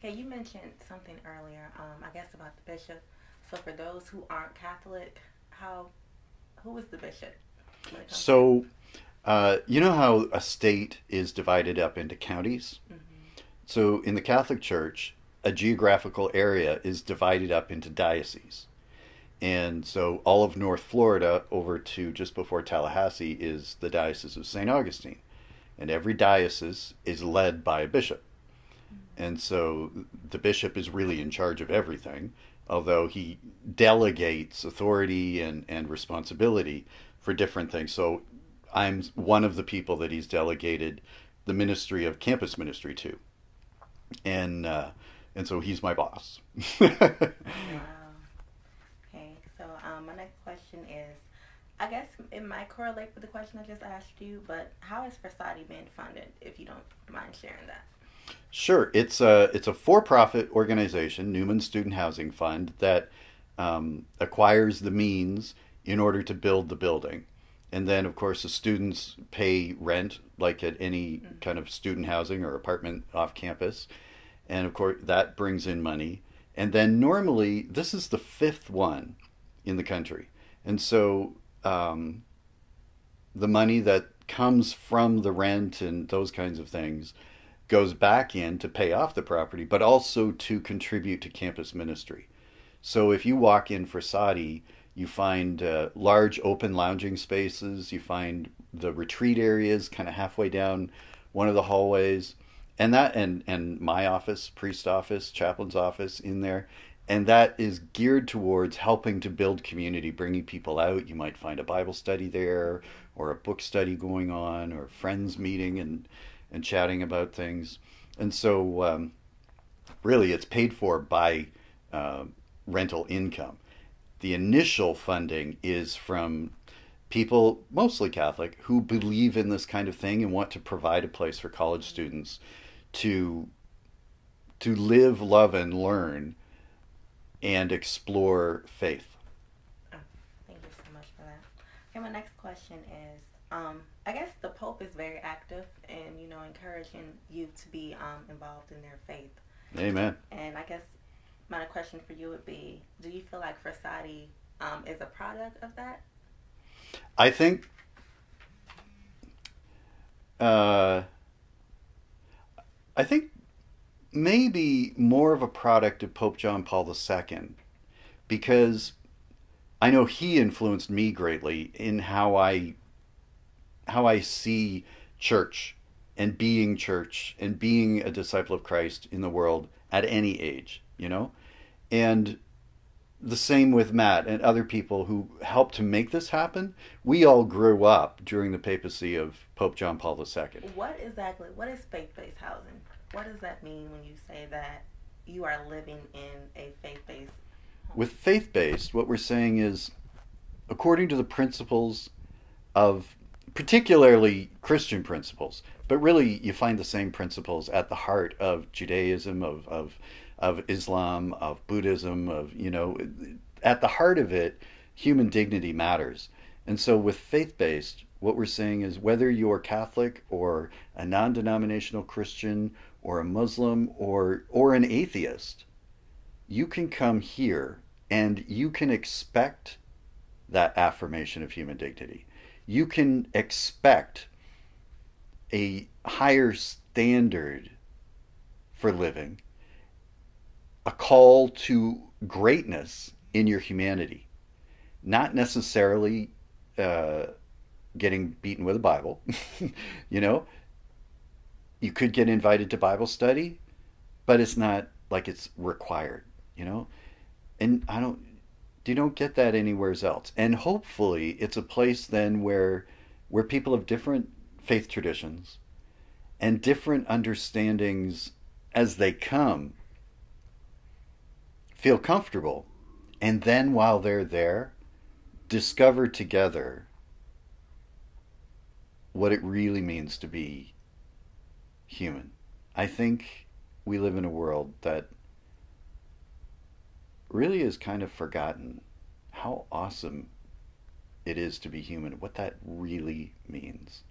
Okay, you mentioned something earlier, I guess about the bishop. So for those who aren't Catholic, how who is the bishop when it comes to that? So, you know how a state is divided up into counties? Hmm. So, in the Catholic Church, a geographical area is divided up into dioceses. And so, all of North Florida over to just before Tallahassee is the Diocese of St. Augustine. And every diocese is led by a bishop. And so, the bishop is really in charge of everything, although he delegates authority and responsibility for different things. So, I'm one of the people that he's delegated the ministry of campus ministry to, and and so he's my boss. Oh wow. Okay, so my next question is, I guess it might correlate with the question I just asked you, but how is Frassati being funded? If you don't mind sharing that. Sure, it's a for-profit organization, Newman Student Housing Fund, that acquires the means in order to build the building. And then, of course, the students pay rent like at any kind Mm-hmm. of student housing or apartment off campus. And of course, that brings in money. And then, normally, this is the fifth one in the country. And so, the money that comes from the rent and those kinds of things goes back in to pay off the property, but also to contribute to campus ministry. So if you walk in Frassati, you find large open lounging spaces. You find the retreat areas kind of halfway down one of the hallways, and and my office, priest office, chaplain's office in there, and that is geared towards helping to build community, bringing people out. You might find a Bible study there, or a book study going on, or friends meeting and chatting about things, and so really it's paid for by uh, rental income. The initial funding is from people, mostly Catholic, who believe in this kind of thing and want to provide a place for college students to live, love, and learn and explore faith. Oh, thank you so much for that. Okay, my next question is, I guess the Pope is very active and encouraging you to be involved in their faith. Amen. And I guess my question for you would be, do you feel like Frassati is a product of that? I think uh, I think maybe more of a product of Pope John Paul II, because I know he influenced me greatly in how I see church and being a disciple of Christ in the world at any age, you know? And the same with Matt and other people who helped to make this happen. We all grew up during the papacy of Pope John Paul II. What is faith-based housing? What does that mean when you say that you are living in a faith-based home? With faith based, what we're saying is according to the principles of particularly Christian principles, but really you find the same principles at the heart of Judaism, of Islam, of Buddhism, of, at the heart of it, human dignity matters. And so with faith based, what we're saying is whether you're Catholic or a non denominational Christian or a Muslim or an atheist, you can come here and you can expect that affirmation of human dignity. You can expect a higher standard for living, a call to greatness in your humanity, not necessarily uh, getting beaten with a Bible. you know, you could get invited to Bible study, but it's not like it's required. You know, and you don't get that anywhere else. And hopefully, it's a place then where people of different faith traditions and different understandings as they come feel comfortable, and then while they're there, discover together what it really means to be human. I think we live in a world that really is kind of forgotten how awesome it is to be human, what that really means.